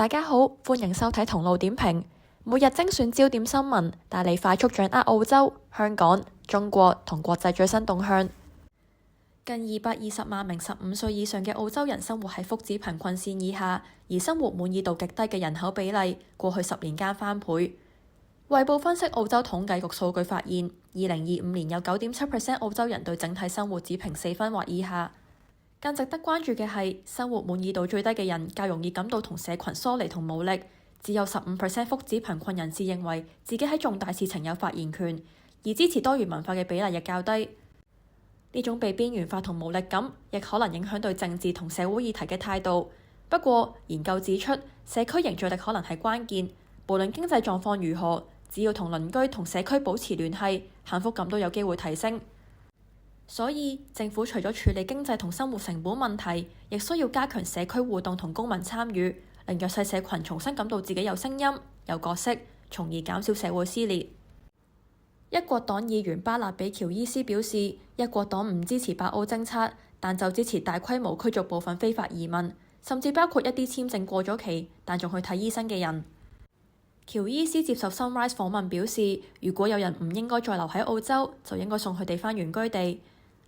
大家好，歡迎收睇同路點評，每日精選焦點新聞，帶你快速掌握澳洲、香港、中國同國際最新動向。近220萬名15歲以上嘅澳洲人生活喺福祉貧困線以下，而生活滿意度極低嘅人口比例，過去10年間翻倍。衛報分析澳洲統計局數據發現，2025年有9.7% 澳洲人對整體生活只評4分或以下。更值得關注嘅係，生活滿意度最低嘅人較容易感到同社群疏離同無力，只有15% 福祉貧困人士認為自己喺重大事情有發言權，而支持多元文化嘅比例亦較低。呢種被邊緣化同無力感，亦可能影響對政治同社會議題嘅態度。不過，研究指出，社區凝聚力可能係關鍵，無論經濟狀況如何，只要同鄰居同社區保持聯繫，幸福感都有機會提升。所以，政府除咗處理經濟同生活成本問題，亦需要加強社區互動同公民參與，令弱勢社群重新感到自己有聲音、有角色，從而減少社會撕裂。一國黨議員巴納比喬伊斯表示，一國黨唔支持白澳政策，但就支持大規模驅逐部分非法移民，甚至包括一啲簽證過咗期但仲去睇醫生嘅人。喬伊斯接受 Sunrise 訪問表示，如果有人唔應該再留喺澳洲，就應該送佢哋返原居地。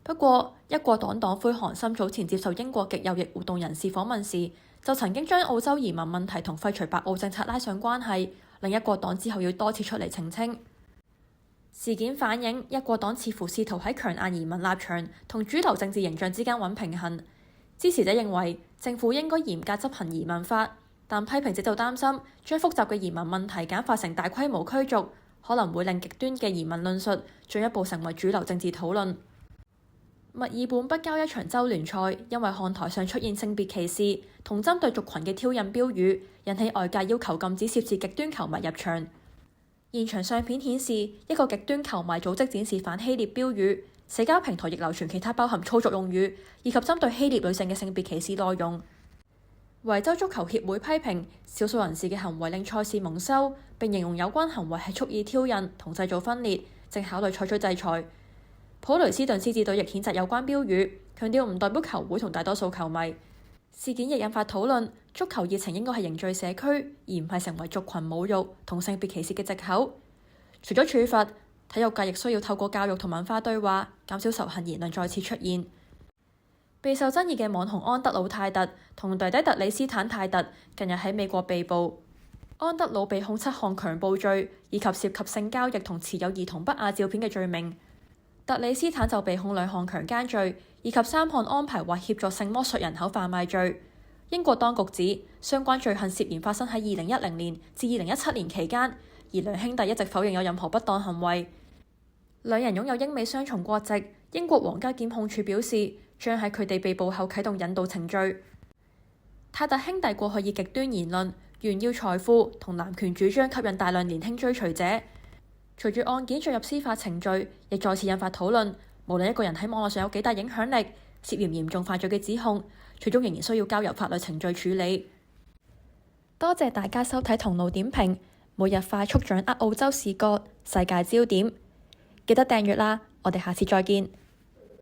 不過，一國黨黨魁韓森早前接受英國極右翼活動人士訪問時，就曾經將澳洲移民問題同廢除白澳政策拉上關係，令一國黨之後要多次出嚟澄清。事件反映一國黨似乎試圖喺強硬移民立場同主流政治形象之間揾平衡。支持者認為政府應該嚴格執行移民法，但批評者就擔心將複雜嘅移民問題簡化成大規模驅逐，可能會令極端嘅移民論述進一步成為主流政治討論。墨爾本北郊一場州聯賽，因為看台上出現性別歧視同針對族群嘅挑釁標語，引起外界要求禁止涉事極端球迷入場。現場相片顯示，一個極端球迷組織展示反希臘標語，社交平台亦流傳其他包含粗俗用語以及針對希臘女性嘅性別歧視內容。維州足球協會批評少數人士嘅行為令賽事蒙羞，並形容有關行為係蓄意挑釁同製造分裂，正考慮採取制裁。普雷斯頓獅子隊亦譴責有關標語，強調唔代表球會同大多數球迷。事件亦引發討論，足球熱情應該係凝聚社區，而唔係成為族群侮辱同性別歧視嘅藉口。除咗處罰，體育界亦需要透過教育同文化對話，減少仇恨言論再次出現。備受爭議嘅網紅安德魯泰特同弟弟特里斯坦泰特近日喺美國被捕。安德魯被控7項強暴罪，以及涉及性交易同持有兒童不雅照片嘅罪名。特里斯坦就被控2項強姦罪，以及3項安排或協助性剝削人口販賣罪。英國當局指相關罪行涉嫌發生喺2010年至2017年期間，而兩兄弟一直否認有任何不當行為。兩人擁有英美雙重國籍。英國皇家檢控處表示，將喺佢哋被捕後啟動引渡程序。泰特兄弟過去以極端言論、炫耀財富同男權主張吸引大量年輕追隨者。隨住案件進入司法程序，亦再次引發討論。無論一個人喺網絡上有幾大影響力，涉嫌嚴重犯罪嘅指控，最終仍然需要交由法律程序處理。多謝大家收睇同路點評，每日快速掌握澳洲視角、世界焦點。記得訂閱啦！我哋下次再見。